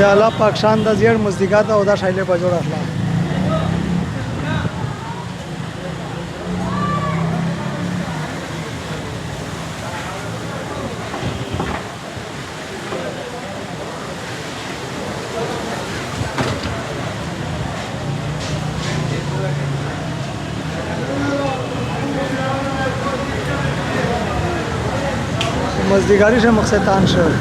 دالا پاکستان د زیر مزدیکات او دا شایله په جوړ اخلا مزدیگاری شه مقصد تان شد